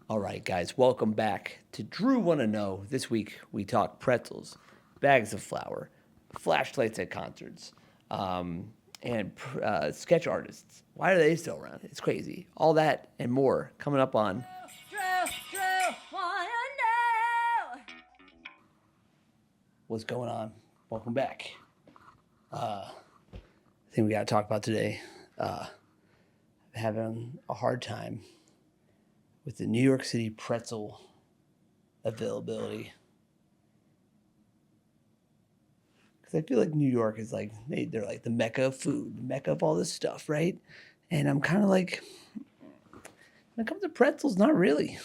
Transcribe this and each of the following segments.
All right, guys, welcome back to Drew Wanna Know. This week we talk pretzels, bags of flour, flashlights at concerts, and sketch artists. Why are they still around? It's crazy. All that and more coming up on Wanna know. What's Going On. Welcome back. I think we got to talk about today. Having a hard time with the New York City pretzel availability. Because I feel like New York is like they're like the mecca of food, the mecca of all this stuff, right? And I'm kind of like, when it comes to pretzels, not really.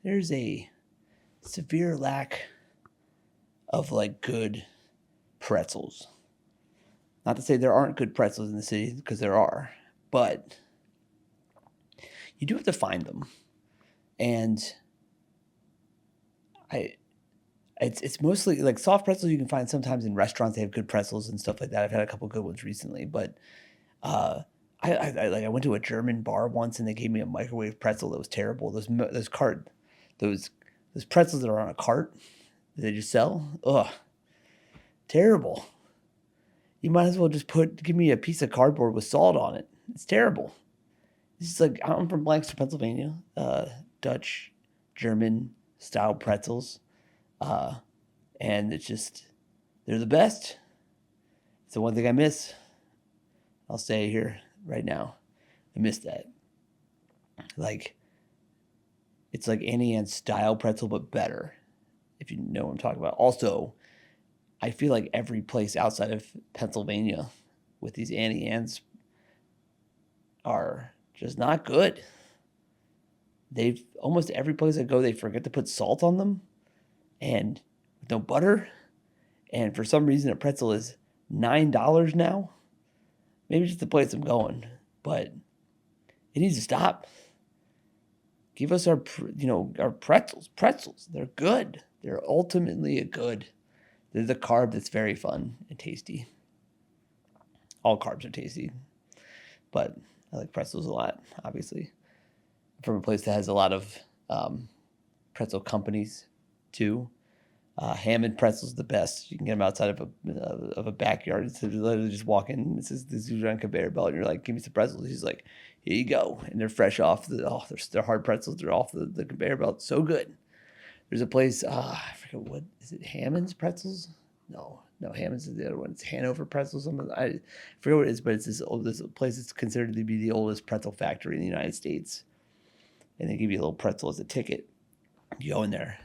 There's a severe lack of like good pretzels. Not to say there aren't good pretzels in the city, because there are, but you do have to find them. And I it's mostly like soft pretzels you can find sometimes in restaurants. They have good pretzels and stuff like that. I've had a couple good ones recently, but uh, I went to a German bar once and they gave me a microwave pretzel that was terrible. Those those pretzels that are on a cart that they just sell. Ugh, terrible. You might as well just give me a piece of cardboard with salt on it. It's terrible. This is like I'm from Lancaster, Pennsylvania. Dutch, German style pretzels. Uh, and it's just they're the best. It's the one thing I miss. I'll say here right now, I miss that. Like it's like Annie Ann's style pretzel, but better. If you know what I'm talking about. Also, I feel like every place outside of Pennsylvania with these Annie Ann's are just not good. They've almost every place I go, they forget to put salt on them, and with no butter. And for some reason, a pretzel is $9 now. Maybe it's just the place I'm going, but it needs to stop. Give us our pretzels. Pretzels, they're good. They're ultimately a good. They're the carb that's very fun and tasty. All carbs are tasty, but I like pretzels a lot. Obviously, from a place that has a lot of pretzel companies too. Hammond pretzels the best. You can get them outside of a backyard. It's literally just walk in. This is on a conveyor belt, and you're like, "Give me some pretzels." He's like, "Here you go," and they're fresh off they're hard pretzels. They're off the conveyor belt. So good. There's a place. I forget what is it. Hammond's pretzels? No, Hammond's is the other one. It's Hanover pretzels. I forget what it is, but it's this place that's considered to be the oldest pretzel factory in the United States, and they give you a little pretzel as a ticket. You go in there,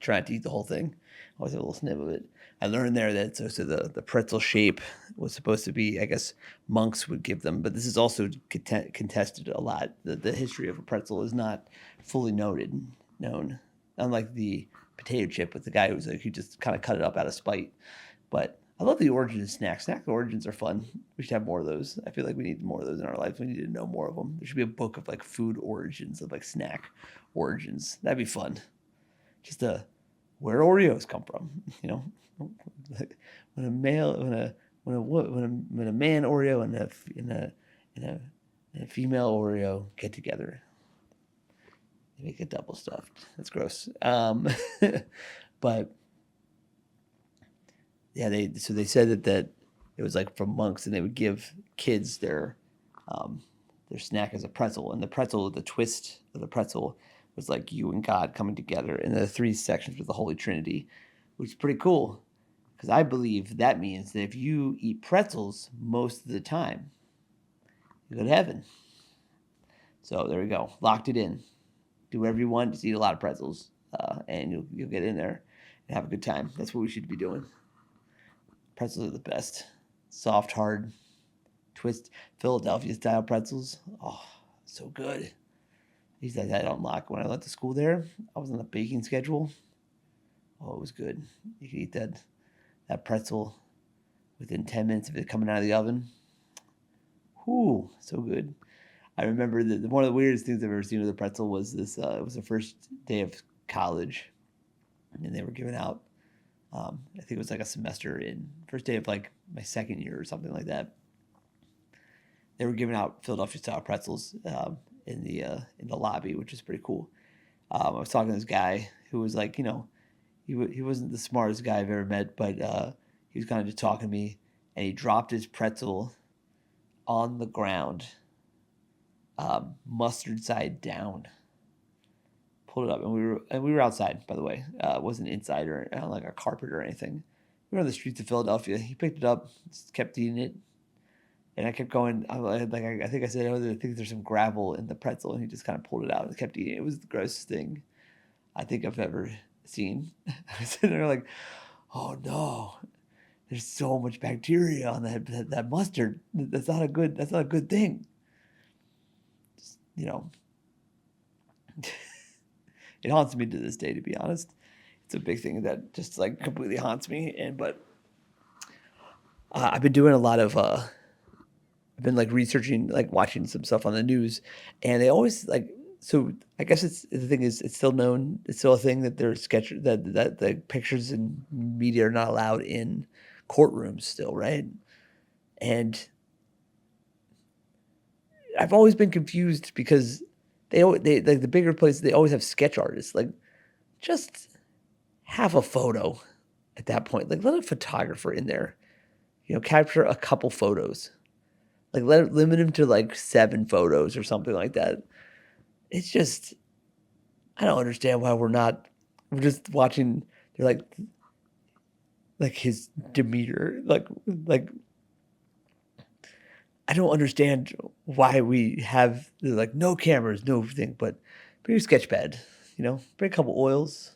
trying to eat the whole thing. I always have a little snip of it. I learned there that so the pretzel shape was supposed to be, I guess, monks would give them, but this is also contested a lot. The history of a pretzel is not fully known, unlike the potato chip with the guy who just kind of cut it up out of spite. But I love the origin of snacks. Snack origins are fun. We should have more of those. I feel like we need more of those in our lives. We need to know more of them. There should be a book of like food origins, of like snack origins. That'd be fun. Just where Oreos come from, you know. Like when a male, when a man Oreo and a female Oreo get together, they make it double stuffed. That's gross. But yeah, they said that it was like from monks, and they would give kids their snack as a pretzel, and the twist of the pretzel was like you and God coming together, and the three sections with the Holy Trinity, which is pretty cool, because I believe that means that if you eat pretzels most of the time, you go to heaven. So there we go, locked it in. Do whatever you want, just eat a lot of pretzels, and you'll get in there and have a good time. That's what we should be doing. Pretzels are the best. Soft, hard, twist, Philadelphia style pretzels. Oh, so good. These days I don't unlock. When I went to school there, I was on the baking schedule. Oh, it was good. You could eat that pretzel within 10 minutes of it coming out of the oven. Whew, so good. I remember that one of the weirdest things I've ever seen with a pretzel was this. It was the first day of college, and they were giving out. I think it was like a semester in first day of like my second year or something like that. They were giving out Philadelphia style pretzels, in the lobby, which is pretty cool. I was talking to this guy who was like, he wasn't the smartest guy I've ever met, but he was kind of just talking to me, and he dropped his pretzel on the ground, mustard side down. Pulled it up, and we were outside, by the way. It wasn't inside or on like a carpet or anything. We were on the streets of Philadelphia. He picked it up, just kept eating it, and I kept going. I think I said, I think there's some gravel in the pretzel, and he just kind of pulled it out and kept eating it. It was the grossest thing I think I've ever seen. I was sitting there like, oh no, there's so much bacteria on that mustard. That's not a good thing. Just, it haunts me to this day, to be honest. It's a big thing that just like completely haunts me. But I've been doing a lot of I've been like researching, like watching some stuff on the news, and they always like. So I guess the thing is, it's still known. It's still a thing that there's that the pictures and media are not allowed in courtrooms still, right? And I've always been confused because they like the bigger places, they always have sketch artists. Like, just have a photo at that point. Like, let a photographer in there, capture a couple photos. Like, limit them to like 7 photos or something like that. It's just, I don't understand why we're just watching. They're like his demeanor, like I don't understand why we have like no cameras, no thing, but bring your sketch pad, bring a couple oils,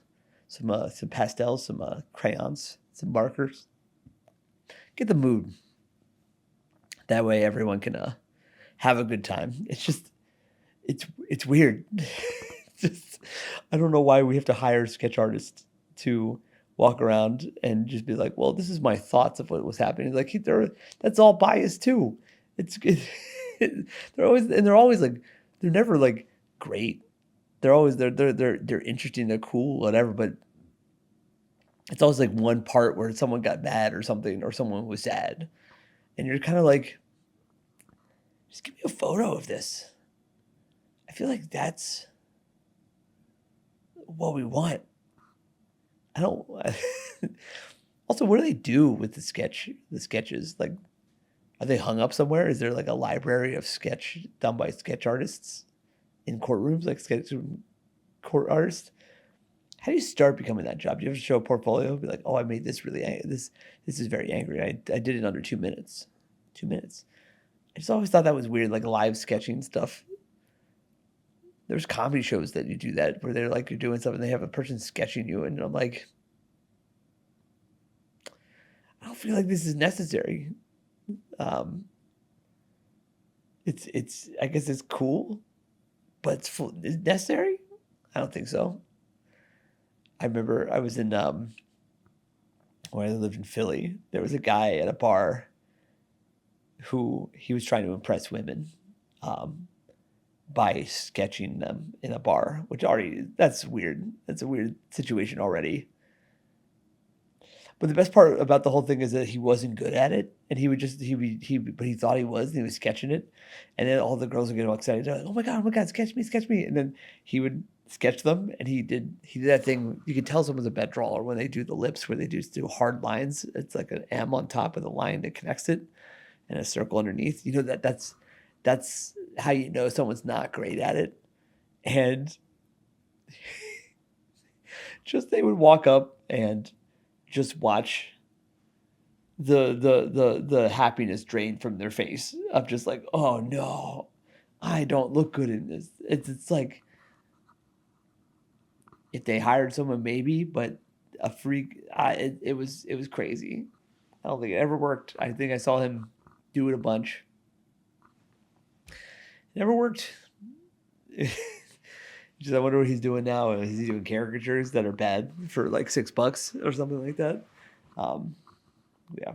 some pastels, some crayons, some markers. Get the mood. That way everyone can have a good time. It's just, it's weird. I don't know why we have to hire sketch artists to walk around and just be like, well, this is my thoughts of what was happening. Like, that's all biased too. They're always like, they're never like great. They're interesting, they're cool, whatever, but it's always like one part where someone got mad or something, or someone was sad. And you're kind of like, just give me a photo of this. I feel like that's what we want. I don't also, what do they do with the sketches? Like, are they hung up somewhere? Is there like a library of sketch done by sketch artists in courtrooms, like sketch court artists? How do you start becoming that job? Do you have to show a portfolio? Be like, oh, I made this really this is very angry. I did it in under 2 minutes. 2 minutes. I just always thought that was weird, like live sketching stuff. There's comedy shows that you do that where they're like, you're doing something, they have a person sketching you, and I'm like, I don't feel like this is necessary. It's I guess it's cool, but is it necessary? I don't think so. I remember I was in when I lived in Philly. There was a guy at a bar who he was trying to impress women by sketching them in a bar, which that's weird. That's a weird situation already. But the best part about the whole thing is that he wasn't good at it, and but he thought he was, and he was sketching it, and then all the girls would get all excited. They're like, oh my god, sketch me, and then he would sketch them, and he did that thing. You can tell someone's a bet drawer when they do the lips, where they do hard lines. It's like an M on top of the line that connects it, and a circle underneath. That's how you know someone's not great at it, and just they would walk up and just watch the happiness drain from their face of just like, oh no, I don't look good in this. It's like, if they hired someone, maybe, but a freak, it was crazy. I don't think it ever worked. I think I saw him do it a bunch. It never worked. Just, I wonder what he's doing now. Is he doing caricatures that are bad for like $6 or something like that? Yeah.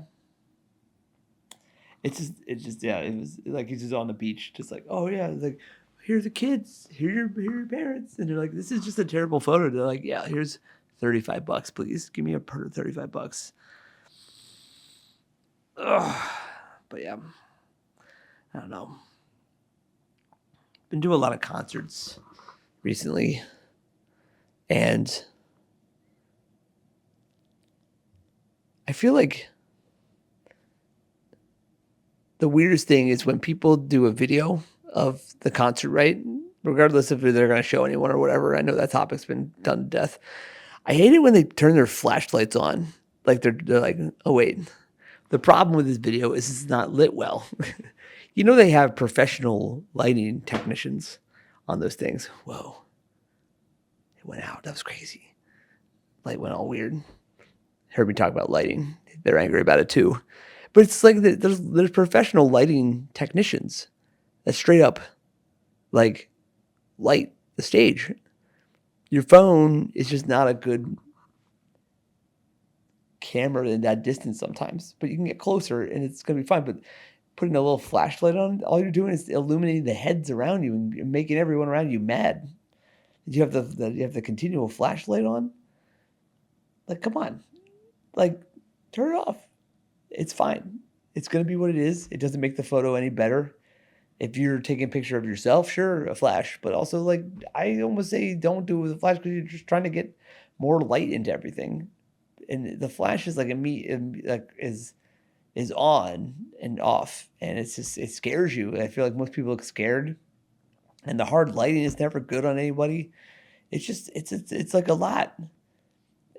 It's just yeah. It was like he's just on the beach, just like, oh yeah, it's like, here are the kids, here are your parents, and they're like, this is just a terrible photo. They're like, yeah, here's $35, please. Give me a per $35. Ugh. But yeah, I don't know. been doing a lot of concerts recently, and I feel like the weirdest thing is when people do a video of the concert, right? Regardless if they're going to show anyone or whatever. I know that topic's been done to death. I hate it when they turn their flashlights on. Like they're like, oh wait, the problem with this video is it's not lit well. You know they have professional lighting technicians on those things. Whoa, it went out. That was crazy. Light went all weird. Heard me talk about lighting. They're angry about it too. But it's like there's professional lighting technicians that straight up like light the stage. Your phone is just not a good camera in that distance sometimes, but you can get closer and it's gonna be fine. But putting a little flashlight on, all you're doing is illuminating the heads around you and making everyone around you mad. You have the continual flashlight on. Like, come on, like turn it off. It's fine. It's gonna be what it is. It doesn't make the photo any better. If you're taking a picture of yourself, sure, a flash. But also, like, I almost say don't do it with a flash because you're just trying to get more light into everything. And the flash is like is on and off, and it's just it scares you. I feel like most people look scared, and the hard lighting is never good on anybody. It's just it's like a lot,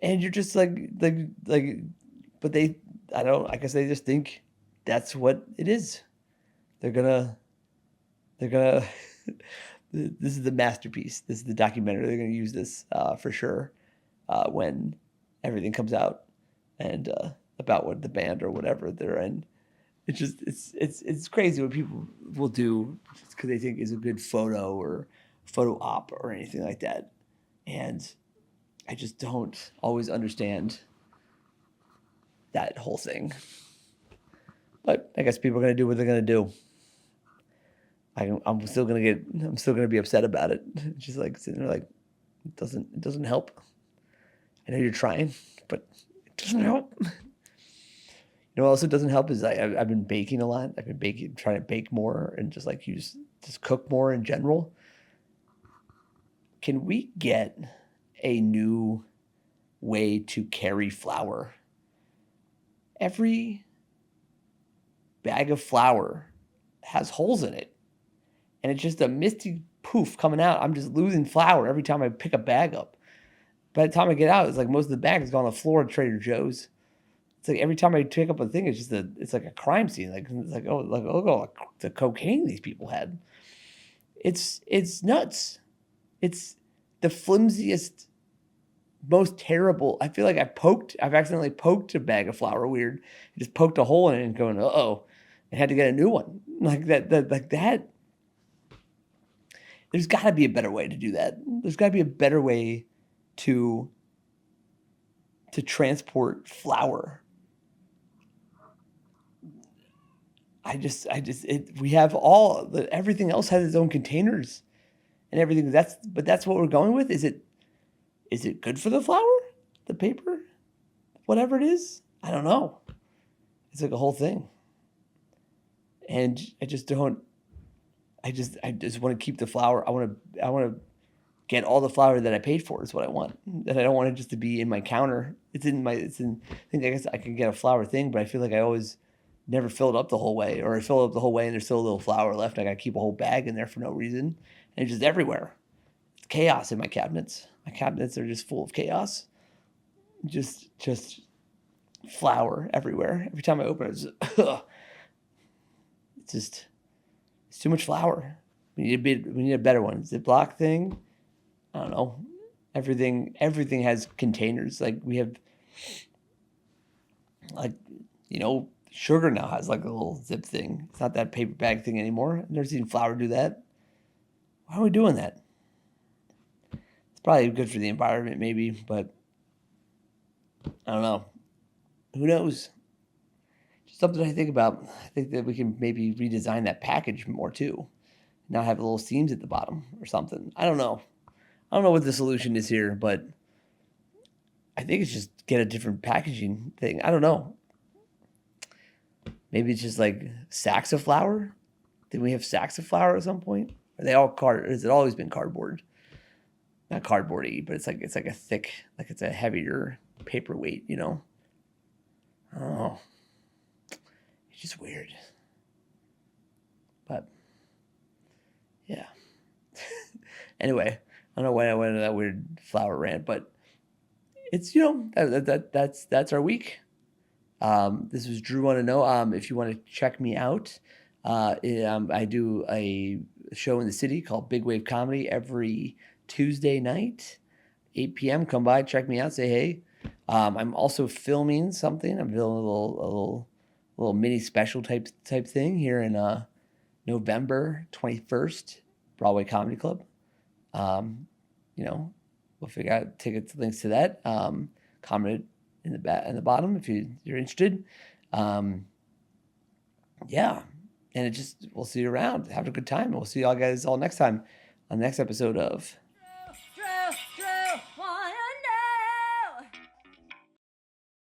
and you're just like, but they I guess they just think that's what it is. They're gonna this is the masterpiece. This is the documentary. They're gonna use this for sure when everything comes out and about what the band or whatever they're in. It's just it's crazy what people will do because they think is a good photo or photo op or anything like that, and I just don't always understand that whole thing. But I guess people are gonna do what they're gonna do. I'm still gonna be upset about it. Just like sitting there, like it doesn't help. I know you're trying, but it doesn't help. You know what also doesn't help is I've been baking a lot. I've been trying to bake more and just like just cook more in general. Can we get a new way to carry flour? Every bag of flour has holes in it. And it's just a misty poof coming out. I'm just losing flour every time I pick a bag up. By the time I get out, it's like most of the bag has gone on the floor at Trader Joe's. It's like every time I pick up a thing, it's like a crime scene. It's like oh, the cocaine these people had. It's nuts. It's the flimsiest, most terrible. I feel like I've accidentally poked a bag of flour weird. I just poked a hole in it and going, uh-oh. I had to get a new one. Like that. There's got to be a better way to do that. There's got to be a better way to transport flour. We have everything else has its own containers and everything. But that's what we're going with. Is it good for the flour? The paper? Whatever it is? I don't know. It's like a whole thing. And I just want to keep the flour. I want to get all the flour that I paid for is what I want. And I don't want it just to be in my counter. I guess I can get a flour thing, but I feel like I always never fill it up the whole way, or I fill it up the whole way and there's still a little flour left. I got to keep a whole bag in there for no reason. And it's just everywhere. It's chaos in my cabinets. My cabinets are just full of chaos. Just flour everywhere. Every time I open it, it's too much flour. We need a better one. Ziploc thing. I don't know. Everything has containers. Like we have, sugar now has like a little zip thing. It's not that paper bag thing anymore. I've never seen flour do that. Why are we doing that? It's probably good for the environment, maybe, but I don't know. Who knows? Just something I think about. I think that we can maybe redesign that package more too. Not have little seams at the bottom or something. I don't know. I don't know what the solution is here, but I think it's just get a different packaging thing. I don't know. Maybe it's just like sacks of flour. Did we have sacks of flour at some point? Are they all card? Has it always been cardboard? Not cardboardy, but it's like a thick, like it's a heavier paperweight, you know? Oh, it's just weird. But yeah. Anyway, I don't know why I went into that weird flower rant, but it's that's our week. This was Drew Want to Know. If you want to check me out, I do a show in the city called Big Wave Comedy every Tuesday night, 8 p.m. Come by, check me out, say hey. I'm also filming something. I'm filming a little mini special type thing here in November 21st, Broadway Comedy Club. We'll figure out tickets, links to that. Comment in the bottom if you're interested. Yeah, and we'll see you around. Have a good time. We'll see y'all guys all next time on the next episode of